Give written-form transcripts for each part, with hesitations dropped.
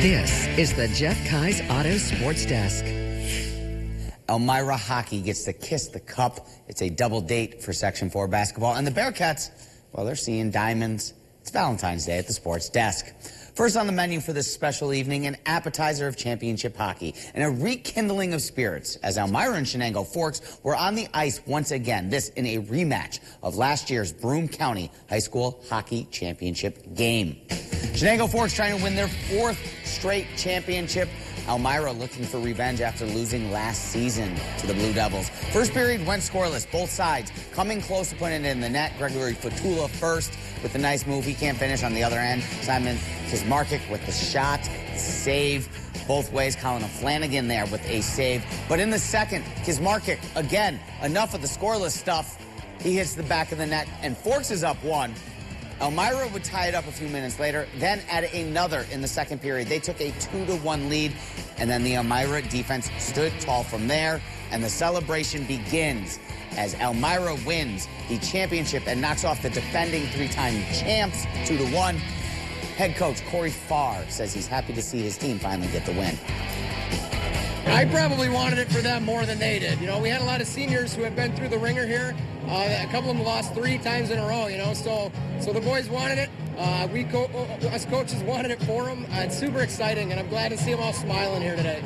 This is the Jeff Kai's Auto Sports Desk. Elmira hockey gets to kiss the cup. It's a double date for Section 4 basketball. And the Bearcats, well, they're seeing diamonds. It's Valentine's Day at the Sports Desk. First on the menu for this special evening, an appetizer of championship hockey and a rekindling of spirits as Elmira and Chenango Forks were on the ice once again, this in a rematch of last year's Broome County High School Hockey Championship game. Chenango Forks trying to win their fourth straight championship. Elmira looking for revenge after losing last season to the Blue Devils. First period went scoreless, both sides coming close to putting it in the net. Gregory Fatula first with the nice move. He can't finish on the other end. Simon Kismarkic with the shot, save both ways. Colin Flanagan there with a save. But in the second, Kismarkic, again, enough of the scoreless stuff. He hits the back of the net, and Forks is up one. Elmira would tie it up a few minutes later, then add another in the second period. They took a 2-1 lead, and then the Elmira defense stood tall from there, and the celebration begins as Elmira wins the championship and knocks off the defending three-time champs 2-1. Head coach Corey Farr says he's happy to see his team finally get the win. I probably wanted it for them more than they did. You know, we had a lot of seniors who have been through the ringer here. A couple of them lost 3 times in a row, you know, so the boys wanted it. Us coaches wanted it for them. It's super exciting, and I'm glad to see them all smiling here today.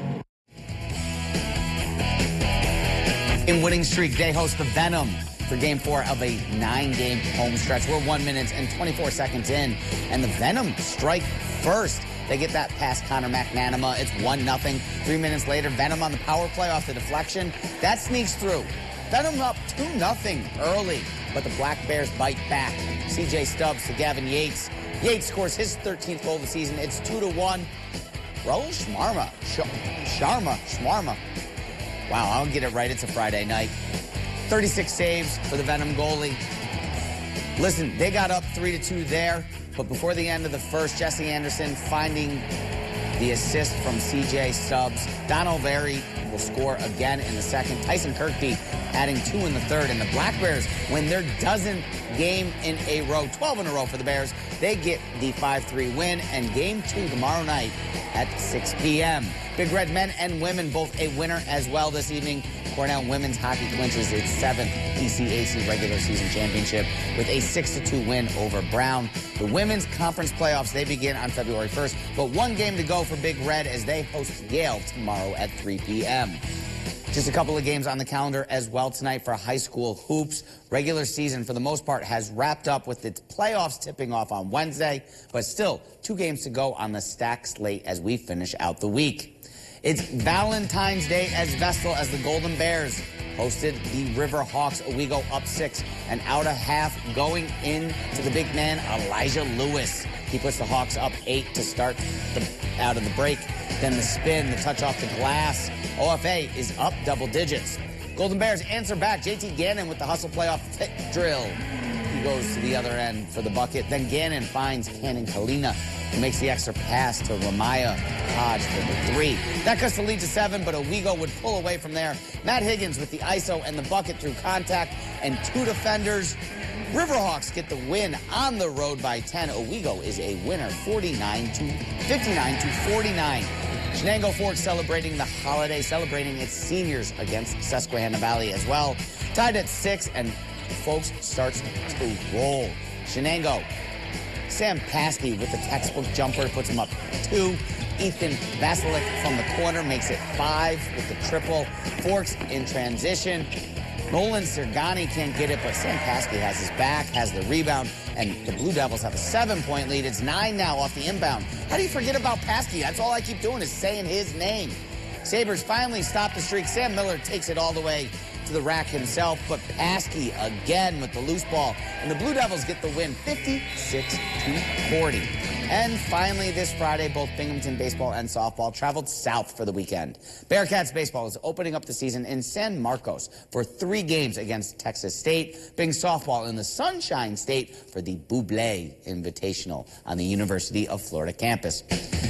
In winning streak, they host the Venom for Game 4 of a 9-game home stretch. We're 1 minute and 24 seconds in, and the Venom strike first. They get that past Connor McNanama. It's 1-0. 3 minutes later, Venom on the power play off the deflection. That sneaks through. Venom up 2-0 early, but the Black Bears bite back. C.J. Stubbs to Gavin Yates. Yates scores his 13th goal of the season. It's 2-1. Raul Schmarma. Wow, I'll get it right. It's a Friday night. 36 saves for the Venom goalie. Listen, they got up 3-2 there, but before the end of the first, Jesse Anderson finding the assist from C.J. Stubbs. Don Olveri will score again in the second. Tyson Kirkby adding 2 in the third. And the Black Bears win their dozenth game in a row, 12 in a row for the Bears. They get the 5-3 win, and Game 2 tomorrow night at 6 p.m. Big Red men and women both a winner as well this evening. Cornell women's hockey clinches its 7th ECAC regular season championship with a 6-2 win over Brown. The women's conference playoffs, they begin on February 1st, but 1 game to go for Big Red as they host Yale tomorrow at 3 p.m. Just a couple of games on the calendar as well tonight for high school hoops. Regular season, for the most part, has wrapped up with its playoffs tipping off on Wednesday, but still 2 games to go on the stacked slate as we finish out the week. It's Valentine's Day as Vestal as the Golden Bears hosted the River Hawks. Owego up 6 and out a half going into the big man, Elijah Lewis. He puts the Hawks up 8 to start out of the break. Then the spin, the touch off the glass. OFA is up double digits. Golden Bears answer back. JT Gannon with the hustle playoff drill. He goes to the other end for the bucket. Then Gannon finds Cannon Kalina, who makes the extra pass to Ramaya Hodge for the 3. That cuts the lead to 7, but Owego would pull away from there. Matt Higgins with the ISO and the bucket through contact and 2 defenders. Riverhawks get the win on the road by 10. Owego is a winner, 59 to 49. Chenango Forks celebrating the holiday, celebrating its seniors against Susquehanna Valley as well. Tied at 6, and folks starts to roll. Chenango, Sam Paskey with the textbook jumper puts him up 2. Ethan Vasilik from the corner makes it 5 with the triple. Forks in transition. Nolan Sergani can't get it, but Sam Paskey has his back, has the rebound, and the Blue Devils have a 7-point lead. It's 9 now off the inbound. How do you forget about Paskey? That's all I keep doing is saying his name. Sabres finally stop the streak. Sam Miller takes it all the way to the rack himself, but Paskey again with the loose ball, and the Blue Devils get the win 56-40. And finally, this Friday, both Binghamton baseball and softball traveled south for the weekend. Bearcats baseball is opening up the season in San Marcos for 3 games against Texas State. Bing softball in the Sunshine State for the Buble Invitational on the University of Florida campus.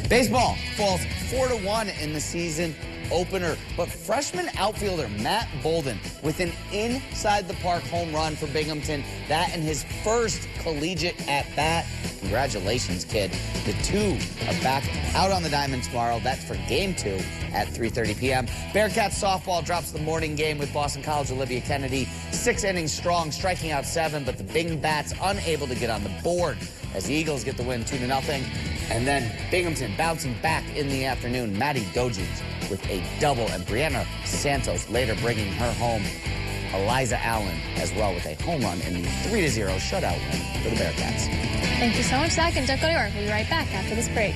Baseball falls 4-1 in the season opener. But freshman outfielder Matt Bolden with an inside-the-park home run for Binghamton. That and his first collegiate at-bat. Congratulations, kid. The two are back out on the diamond tomorrow. That's for Game 2 at 3:30 p.m. Bearcats softball drops the morning game with Boston College Olivia Kennedy. 6 innings strong, striking out 7, but the Bing Bats unable to get on the board as the Eagles get the win 2-0. And then Binghamton bouncing back in the afternoon. Maddie Dojins with a double, and Brianna Santos later bringing her home. Eliza Allen as well with a home run in the 3-0 shutout win for the Bearcats. Thank you so much, Zach and Jeff Goddard. We'll be right back after this break.